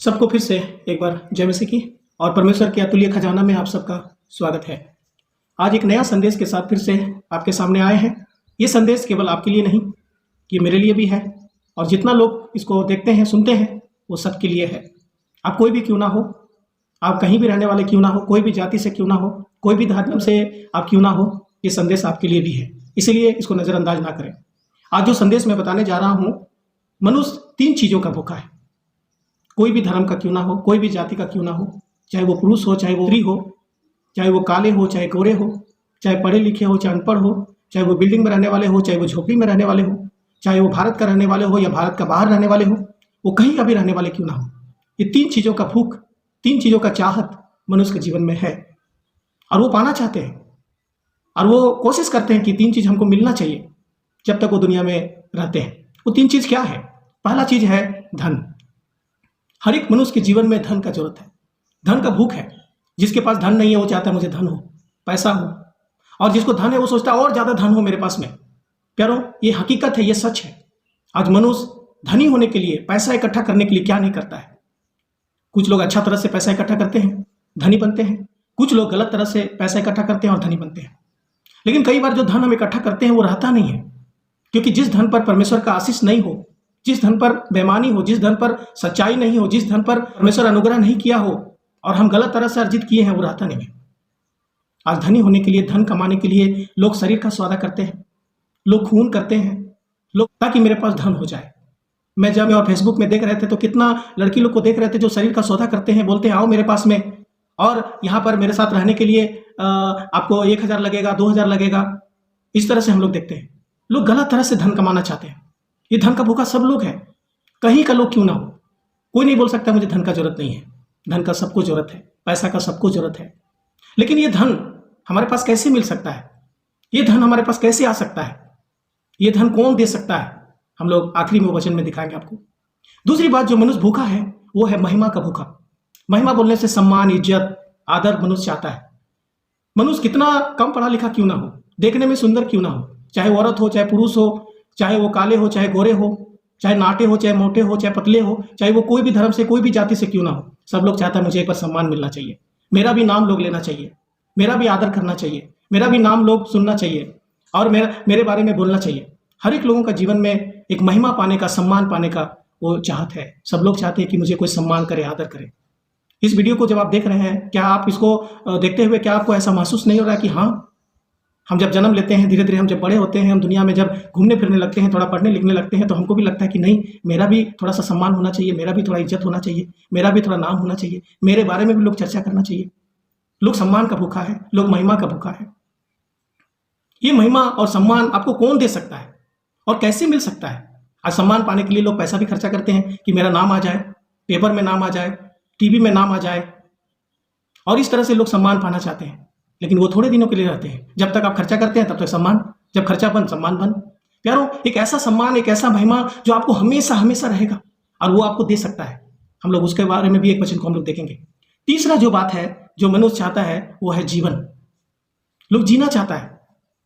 सबको फिर से एक बार जय मसीह की और परमेश्वर के अतुल्य खजाना में आप सबका स्वागत है। आज एक नया संदेश के साथ फिर से आपके सामने आए हैं। ये संदेश केवल आपके लिए नहीं, ये मेरे लिए भी है और जितना लोग इसको देखते हैं सुनते हैं वो सबके लिए है। आप कोई भी क्यों ना हो, आप कहीं भी रहने वाले क्यों ना हो, कोई भी जाति से क्यों ना हो, कोई भी धर्म से आप क्यों ना हो, ये संदेश आपके लिए भी है, इसीलिए इसको नज़रअंदाज ना करें। आज जो संदेश मैं बताने जा रहा हूँ, मनुष्य 3 चीज़ों का भूखा है। कोई भी धर्म का क्यों ना हो, कोई भी जाति का क्यों ना हो, चाहे वो पुरुष हो, चाहे वो स्त्री हो, चाहे वो काले हो, चाहे गोरे हो, चाहे पढ़े लिखे हो, चाहे अनपढ़ हो, चाहे वो बिल्डिंग में रहने वाले हो, चाहे वो झोपड़ी में रहने वाले हो, चाहे वो भारत का रहने वाले हो या भारत का बाहर रहने वाले हो, वो कहीं का भी रहने वाले क्यों ना हो, ये 3 चीज़ों का भूख, 3 चीज़ों का चाहत मनुष्य के जीवन में है और वो पाना चाहते हैं और वो कोशिश करते हैं कि 3 चीज़ हमको मिलना चाहिए जब तक वो दुनिया में रहते हैं। वो 3 चीज़ क्या है? पहला चीज़ है धन। हर एक मनुष्य के जीवन में धन का जरूरत है, धन का भूख है। जिसके पास धन नहीं है वो चाहता है मुझे धन हो, पैसा हो, और जिसको धन है वो सोचता है और ज़्यादा धन हो मेरे पास में। प्यारो, ये हकीकत है, ये सच है। आज मनुष्य धनी होने के लिए, पैसा इकट्ठा करने के लिए क्या नहीं करता है। कुछ लोग अच्छा तरह से पैसा इकट्ठा करते हैं, धनी बनते हैं। कुछ लोग गलत तरह से पैसा इकट्ठा करते हैं और धनी बनते हैं। लेकिन कई बार जो धन हम इकट्ठा करते हैं वो रहता नहीं है, क्योंकि जिस धन पर परमेश्वर का आशीष नहीं हो, जिस धन पर बेईमानी हो, जिस धन पर सच्चाई नहीं हो, जिस धन पर परमेश्वर अनुग्रह नहीं किया हो और हम गलत तरह से अर्जित किए हैं, वो रहता नहीं है। आज धनी होने के लिए, धन कमाने के लिए लोग शरीर का सौदा करते हैं, लोग खून करते हैं, लोग ताकि मेरे पास धन हो जाए। मैं जब और फेसबुक में देख रहे थे तो कितना लड़की लोग को देख रहे थे जो शरीर का सौदा करते हैं, बोलते हैं आओ मेरे पास में और यहाँ पर मेरे साथ रहने के लिए आपको 1000 लगेगा, 2000 लगेगा। इस तरह से हम लोग देखते हैं। लोग गलत तरह से धन कमाना चाहते हैं। ये धन का भूखा सब लोग हैं, कहीं का लोग क्यों ना हो। कोई नहीं बोल सकता मुझे धन का जरूरत नहीं है। धन का सबको जरूरत है, पैसा का सबको जरूरत है। लेकिन ये धन हमारे पास कैसे मिल सकता है? ये धन हमारे पास कैसे आ सकता है? ये धन कौन दे सकता है? हम लोग आखिरी में वचन में दिखाएंगे आपको। दूसरी बात, जो मनुष्य भूखा है वो है महिमा का भूखा। महिमा बोलने से सम्मान, इज्जत, आदर मनुष्य चाहता है। मनुष्य कितना कम पढ़ा लिखा क्यों ना हो, देखने में सुंदर क्यों ना हो, चाहे वो औरत हो, चाहे पुरुष हो, चाहे वो काले हो, चाहे गोरे हो, चाहे नाटे हो, चाहे मोटे हो, चाहे पतले हो, चाहे वो कोई भी धर्म से, कोई भी जाति से क्यों ना हो, सब लोग चाहता है मुझे एक बार सम्मान मिलना चाहिए, मेरा भी नाम लोग लेना चाहिए, मेरा भी आदर करना चाहिए, मेरा भी नाम लोग सुनना चाहिए और मेरे बारे में बोलना चाहिए। हर एक लोगों का जीवन में एक महिमा पाने का, सम्मान पाने का वो चाहत है। सब लोग चाहते हैं कि मुझे कोई सम्मान करे, आदर करे। इस वीडियो को जब आप देख रहे हैं, क्या आप इसको देखते हुए क्या आपको ऐसा महसूस नहीं हो रहा है कि हाँ, हम जब जन्म लेते हैं, धीरे धीरे हम जब बड़े होते हैं, हम दुनिया में जब घूमने फिरने लगते हैं, थोड़ा पढ़ने लिखने लगते हैं, तो हमको भी लगता है कि नहीं, मेरा भी थोड़ा सा सम्मान होना चाहिए, मेरा भी थोड़ा इज्जत होना चाहिए, मेरा भी थोड़ा नाम होना चाहिए, मेरे बारे में भी लोग चर्चा करना चाहिए। लोग सम्मान का भूखा है, लोग महिमा का भूखा है। ये महिमा और सम्मान आपको कौन दे सकता है और कैसे मिल सकता है? आज सम्मान पाने के लिए लोग पैसा भी खर्चा करते हैं कि मेरा नाम आ जाए, पेपर में नाम आ जाए, टीवी में नाम आ जाए, और इस तरह से लोग सम्मान पाना चाहते हैं। लेकिन वो थोड़े दिनों के लिए रहते हैं। जब तक आप खर्चा करते हैं तब तक सम्मान, जब खर्चा बंद सम्मान बंद। प्यारो, एक ऐसा सम्मान, एक ऐसा महिमा जो आपको हमेशा हमेशा रहेगा और वो आपको दे सकता है। हम लोग उसके बारे में भी एक वचन को हम लोग देखेंगे। तीसरा जो बात है जो मनुष्य चाहता है वो है जीवन। लोग जीना चाहता है।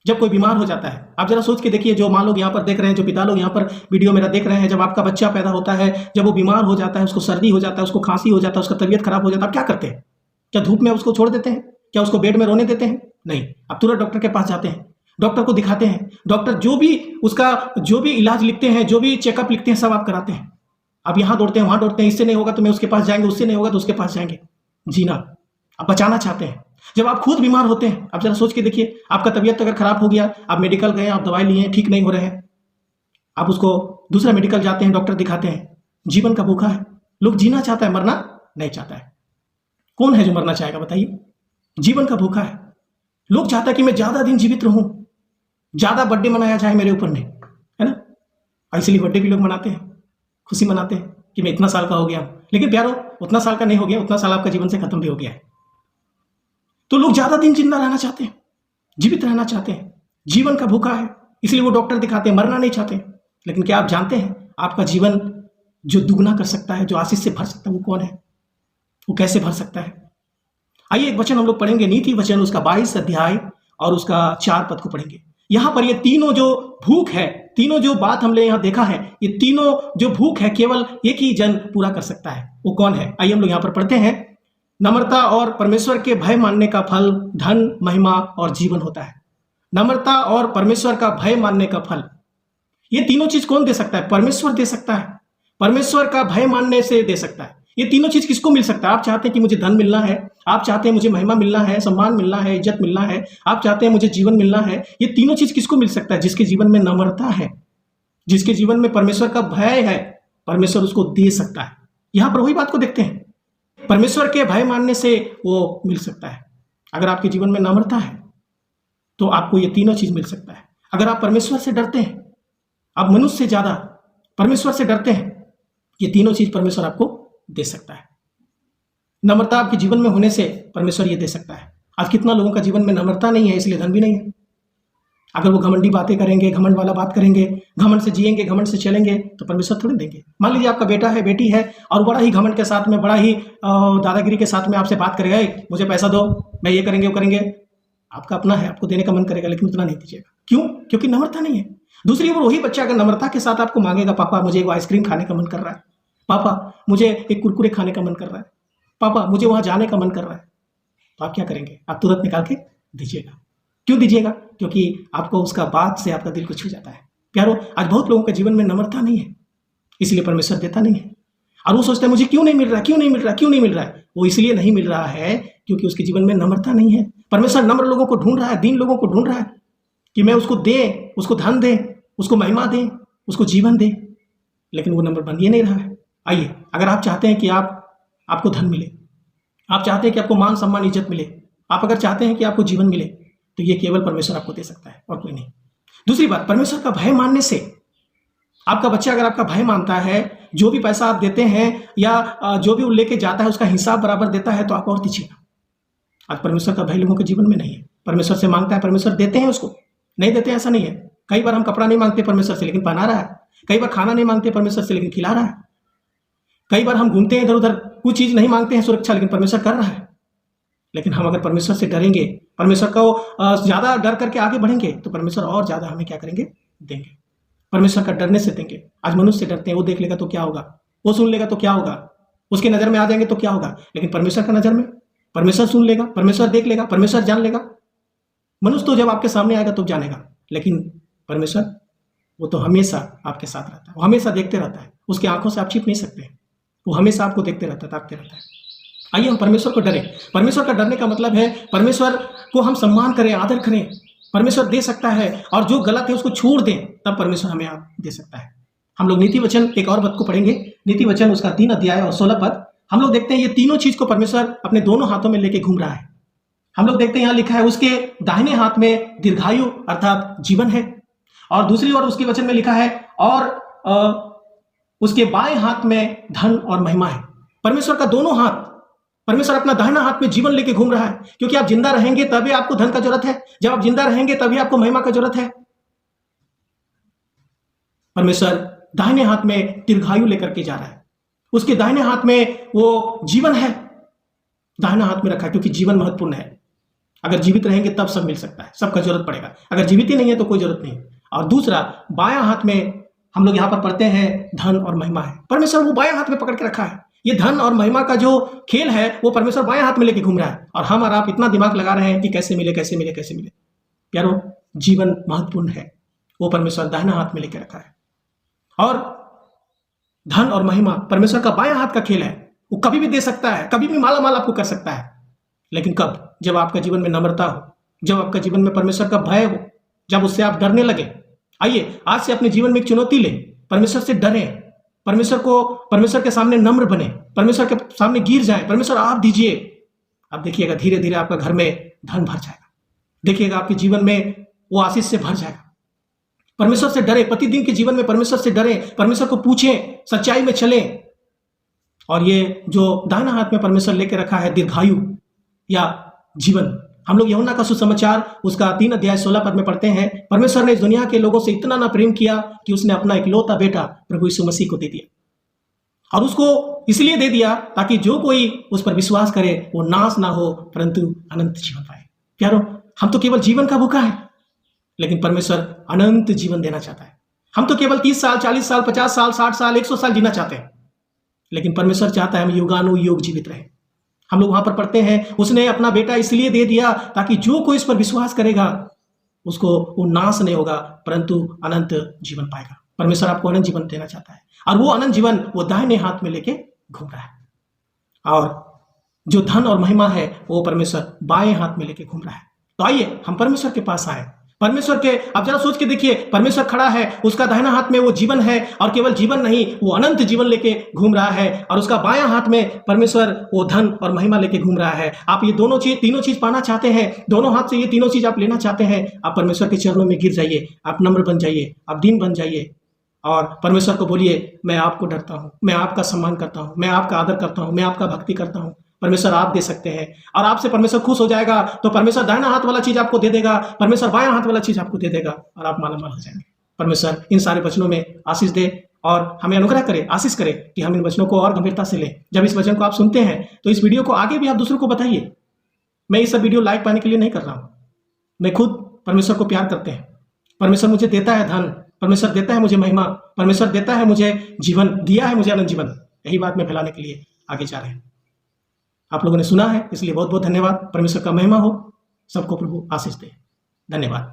जब कोई बीमार हो जाता है, आप जरा सोच के देखिए, जो माँ लोग यहाँ पर देख रहे हैं, जो पिता लोग यहाँ पर वीडियो मेरा देख रहे हैं, जब आपका बच्चा पैदा होता है, जब वो बीमार हो जाता है, उसको सर्दी हो जाता है, उसको खांसी हो जाता है, उसका तबीयत खराब हो जाता है, आप क्या करते हैं? क्या धूप में उसको छोड़ देते हैं? क्या उसको बेड में रोने देते हैं? नहीं, आप तुरंत डॉक्टर के पास जाते हैं, डॉक्टर को दिखाते हैं। डॉक्टर जो भी इलाज लिखते हैं, जो भी चेकअप लिखते हैं, सब आप कराते हैं। आप यहाँ दौड़ते हैं, वहाँ दौड़ते हैं, इससे नहीं होगा तो मैं उसके पास जाएंगे, उससे नहीं होगा तो उसके पास जाएंगे। जीना आप बचाना चाहते हैं। जब आप खुद बीमार होते हैं, आप जरा सोच के देखिए, आपका तबीयत अगर खराब हो गया, आप मेडिकल गए, आप दवाई लिए, ठीक नहीं हो रहे हैं, आप उसको दूसरा मेडिकल जाते हैं, डॉक्टर दिखाते हैं। जीवन का भूखा है। लोग जीना चाहता है, मरना नहीं चाहता है। कौन है जो मरना चाहेगा बताइए? जीवन का भूखा है। लोग चाहता है कि मैं ज्यादा दिन जीवित रहूं, ज्यादा बर्थडे मनाया जाए मेरे ऊपर में, है ना? इसलिए बर्थडे भी लोग मनाते हैं, खुशी मनाते हैं कि मैं इतना साल का हो गया। लेकिन प्यारो, उतना साल का नहीं हो गया, उतना साल आपका जीवन से खत्म भी हो गया है। तो लोग ज्यादा दिन जिंदा रहना चाहते हैं, जीवित रहना चाहते हैं। जीवन का भूखा है, इसलिए वो डॉक्टर दिखाते हैं, मरना नहीं चाहते। लेकिन क्या आप जानते हैं आपका जीवन जो दुगना कर सकता है, जो आशीष से भर सकता है, वो कौन है? वो कैसे भर सकता है? आइए एक वचन हम लोग पढ़ेंगे, नीति वचन उसका 22 अध्याय और उसका 4 पद को पढ़ेंगे। यहां पर ये तीनों जो भूख है, तीनों जो बात हमने यहाँ देखा है, ये तीनों जो भूख है केवल एक ही जन पूरा कर सकता है। वो कौन है? आइए हम लोग यहाँ पर पढ़ते हैं। नम्रता और परमेश्वर के भय मानने का फल धन, महिमा और जीवन होता है। नम्रता और परमेश्वर का भय मानने का फल, ये तीनों चीज कौन दे सकता है? परमेश्वर दे सकता है। परमेश्वर का भय मानने से दे सकता है। ये तीनों चीज किसको मिल सकता है? आप चाहते हैं कि मुझे धन मिलना है, आप चाहते हैं मुझे महिमा मिलना है, सम्मान मिलना है, इज्जत मिलना है, आप चाहते हैं मुझे जीवन मिलना है। ये तीनों चीज किसको मिल सकता है? जिसके जीवन में नम्रता है, जिसके जीवन में परमेश्वर का भय है, परमेश्वर उसको दे सकता है। यहां पर वही बात को देखते हैं, परमेश्वर के भय मानने से वो मिल सकता है। अगर आपके जीवन में नम्रता है तो आपको ये तीनों चीज मिल सकता है। अगर आप परमेश्वर से डरते हैं, आप मनुष्य से ज्यादा परमेश्वर से डरते हैं, ये तीनों चीज परमेश्वर आपको दे सकता है। नम्रता आपके जीवन में होने से परमेश्वर ये दे सकता है। आज कितना लोगों का जीवन में नम्रता नहीं है, इसलिए धन भी नहीं है। अगर वो घमंडी बातें करेंगे, घमंड वाला बात करेंगे, घमंड से जिएंगे, घमंड से चलेंगे, तो परमेश्वर थोड़ी देंगे। मान लीजिए आपका बेटा है, बेटी है, और बड़ा ही घमंड के साथ में, बड़ा ही दादागिरी के साथ में आपसे बात करेगा, मुझे पैसा दो, मैं ये करेंगे वो करेंगे। आपका अपना है, आपको देने का मन करेगा, लेकिन उतना नहीं दीजिएगा। क्यों? क्योंकि नम्रता नहीं है। दूसरी ओर वही बच्चा अगर नम्रता के साथ आपको मांगेगा, पापा मुझे एक आइसक्रीम खाने का मन कर रहा है, पापा मुझे एक कुरकुरे खाने का मन कर रहा है, पापा मुझे वहां जाने का मन कर रहा है, तो आप क्या करेंगे? आप तुरंत निकाल के दीजिएगा। क्यों दीजिएगा? क्योंकि आपको उसका बात से आपका दिल को छू जाता है। प्यारो, आज बहुत लोगों के जीवन में नम्रता नहीं है, इसलिए परमेश्वर देता नहीं है। और वो सोचते हैं मुझे क्यों नहीं मिल रहा, क्यों नहीं मिल रहा, क्यों नहीं मिल रहा है। वो इसलिए नहीं मिल रहा है क्योंकि उसके जीवन में नम्रता नहीं है। परमेश्वर नम्र लोगों को ढूंढ रहा है, दीन लोगों को ढूंढ रहा है कि मैं उसको दे, उसको धन दे, उसको महिमा दे, उसको जीवन दे, लेकिन वो नम्र बन ही नहीं रहा है। आइए, अगर आप चाहते हैं कि आपको धन मिले, आप चाहते हैं कि आपको मान सम्मान इज्जत मिले, आप अगर चाहते हैं कि आपको जीवन मिले, तो ये केवल परमेश्वर आपको दे सकता है और कोई नहीं। दूसरी बात, परमेश्वर का भय मानने से, आपका बच्चा अगर आपका भय मानता है, जो भी पैसा आप देते हैं या जो भी वो लेके जाता है उसका हिसाब बराबर देता है, तो आप और दीजिएगा। आज परमेश्वर का भय लोगों के जीवन में नहीं है। परमेश्वर से मांगता है, परमेश्वर देते हैं उसको, नहीं देते ऐसा नहीं है। कई बार हम कपड़ा नहीं मांगते परमेश्वर से, लेकिन पहना रहा है। कई बार खाना नहीं मांगते परमेश्वर से, लेकिन खिला रहा है। कई बार हम घूमते हैं इधर उधर, कुछ चीज नहीं मांगते हैं सुरक्षा, लेकिन परमेश्वर कर रहा है। लेकिन हम अगर परमेश्वर से डरेंगे, परमेश्वर को ज्यादा डर करके आगे बढ़ेंगे, तो परमेश्वर और ज्यादा हमें क्या करेंगे? देंगे। परमेश्वर का डरने से देंगे। आज मनुष्य से डरते हैं, वो देख लेगा तो क्या होगा, वो सुन लेगा तो क्या होगा, उसकी नजर में आ जाएंगे तो क्या होगा। लेकिन परमेश्वर का नजर में, परमेश्वर सुन लेगा, परमेश्वर देख लेगा, परमेश्वर जान लेगा। मनुष्य तो जब आपके सामने आएगा तब जानेगा, लेकिन परमेश्वर वो तो हमेशा आपके साथ रहता है, वो हमेशा देखते रहता है। उसकी आंखों से आप छिप नहीं सकते, वो हमेशा आपको देखते रहता है, ताकते रहता है। आइए हम परमेश्वर को डरें। परमेश्वर का डरने का मतलब है परमेश्वर को हम सम्मान करें, आदर करें। परमेश्वर दे सकता है, और जो गलत है उसको छोड़ दें, तब परमेश्वर हमें आप दे सकता है। हम लोग नीति वचन एक और पद को पढ़ेंगे, नीति वचन उसका 3 अध्याय और 16 पद। हम लोग देखते हैं ये तीनों चीज को परमेश्वर अपने दोनों हाथों में लेके घूम रहा है। हम लोग देखते हैं यहाँ लिखा है उसके दाहिने हाथ में दीर्घायु अर्थात जीवन है, और दूसरी ओर उसके वचन में लिखा है और उसके बाएं हाथ में धन और महिमा है। परमेश्वर का दोनों हाथ, परमेश्वर अपना दाहिना हाथ में जीवन लेके घूम रहा है, क्योंकि आप जिंदा रहेंगे तभी आपको धन का जरूरत है, जब आप जिंदा रहेंगे तभी आपको महिमा का जरूरत है। परमेश्वर दाहिने हाथ में दीर्घायु लेकर के जा रहा है, उसके दाहिने हाथ में वो जीवन है, दाहिना हाथ में रखा है, क्योंकि जीवन महत्वपूर्ण है। अगर जीवित रहेंगे तब सब मिल सकता है, सबका जरूरत पड़ेगा। अगर जीवित ही नहीं है तो कोई जरूरत नहीं। और दूसरा, बायां हाथ में हम लोग यहां पर पढ़ते हैं धन और महिमा है। परमेश्वर वो बायां हाथ में पकड़ के रखा है। ये धन और महिमा का जो खेल है वो परमेश्वर बाएं हाथ में लेके घूम रहा है, और हम और आप इतना दिमाग लगा रहे हैं कि कैसे मिले, कैसे मिले, कैसे मिले। प्यारो, जीवन महत्वपूर्ण है, वो परमेश्वर दाहिना हाथ में लेके रखा है। और धन और महिमा परमेश्वर का बाएं हाथ का खेल है। वो कभी भी दे सकता है, कभी भी माला माल आपको कर सकता है, लेकिन कब? जब आपका जीवन में नम्रता हो, जब आपका जीवन में परमेश्वर का भय हो, जब उससे आप डरने लगे। आइए आज से अपने जीवन में एक चुनौती लें, परमेश्वर से डरें, परमेश्वर के सामने नम्र बने, परमेश्वर के सामने गिर जाए। परमेश्वर आप दीजिए, आप देखिएगा धीरे धीरे आपका घर में धन भर जाएगा, देखिएगा आपके जीवन में वो आशीष से भर जाएगा। परमेश्वर से डरे, प्रतिदिन के जीवन में परमेश्वर से डरे, परमेश्वर को पूछें, सच्चाई में चलें। और ये जो दाहिना हाथ में परमेश्वर लेके रखा है दीर्घायु या जीवन, हम लोग यूहन्ना का सुसमाचार उसका 3 अध्याय 16 पद में पढ़ते हैं। परमेश्वर ने इस दुनिया के लोगों से इतना ना प्रेम किया कि उसने अपना इकलौता बेटा प्रभु यीशु मसीह को दे दिया, और उसको इसलिए दे दिया ताकि जो कोई उस पर विश्वास करे वो नाश ना हो परंतु अनंत जीवन पाए। प्यारो, हम तो केवल जीवन का भूखा है, लेकिन परमेश्वर अनंत जीवन देना चाहता है। हम तो केवल 30 साल, 40 साल, 50 साल, 60 साल, 100 साल जीना चाहते हैं, लेकिन परमेश्वर चाहता है हम युगानुयोग जीवित रहें। हम लोग वहां पर पढ़ते हैं, उसने अपना बेटा इसलिए दे दिया ताकि जो कोई इस पर विश्वास करेगा उसको वो नाश नहीं होगा परंतु अनंत जीवन पाएगा। परमेश्वर आपको अनंत जीवन देना चाहता है और वो अनंत जीवन वो दाहिने हाथ में लेके घूम रहा है, और जो धन और महिमा है वो परमेश्वर बाएं हाथ में लेके घूम रहा है। तो आइए हम परमेश्वर के पास आए। परमेश्वर के, आप जरा सोच के देखिए, परमेश्वर खड़ा है, उसका दाहिना हाथ में वो जीवन है, और केवल जीवन नहीं, वो अनंत जीवन लेके घूम रहा है, और उसका बायां हाथ में परमेश्वर वो धन और महिमा लेके घूम रहा है। आप ये दोनों चीज, तीनों चीज पाना चाहते हैं, दोनों हाथ से ये तीनों चीज आप लेना चाहते हैं, आप परमेश्वर के चरणों में गिर जाइए, आप नम्र बन जाइए, आप दीन बन जाइए, और परमेश्वर को बोलिए मैं आपको डरता हूँ, मैं आपका सम्मान करता हूँ, मैं आपका आदर करता हूँ, मैं आपका भक्ति करता हूँ। परमेश्वर आप दे सकते हैं, और आपसे परमेश्वर खुश हो जाएगा, तो परमेश्वर दाहिना हाथ वाला चीज आपको दे देगा, परमेश्वर बायां हाथ वाला चीज आपको दे देगा, और आप मालामाल हो जाएंगे। परमेश्वर इन सारे वचनों में आशीष दे और हमें अनुग्रह करे, आशीष करे कि हम इन वचनों को और गंभीरता से लें। जब इस वचन को आप सुनते हैं तो इस वीडियो को आगे भी आप दूसरों को बताइए। मैं ये सब वीडियो लाइक पाने के लिए नहीं कर रहा हूँ, मैं खुद परमेश्वर को प्यार करते हैं। परमेश्वर मुझे देता है धन, परमेश्वर देता है मुझे महिमा, परमेश्वर देता है मुझे जीवन, दिया है मुझे अनंत जीवन। यही बात मैं फैलाने के लिए आगे जा रहे हैं। आप लोगों ने सुना है, इसलिए बहुत बहुत धन्यवाद। परमेश्वर का महिमा हो, सबको प्रभु आशीष दे। धन्यवाद।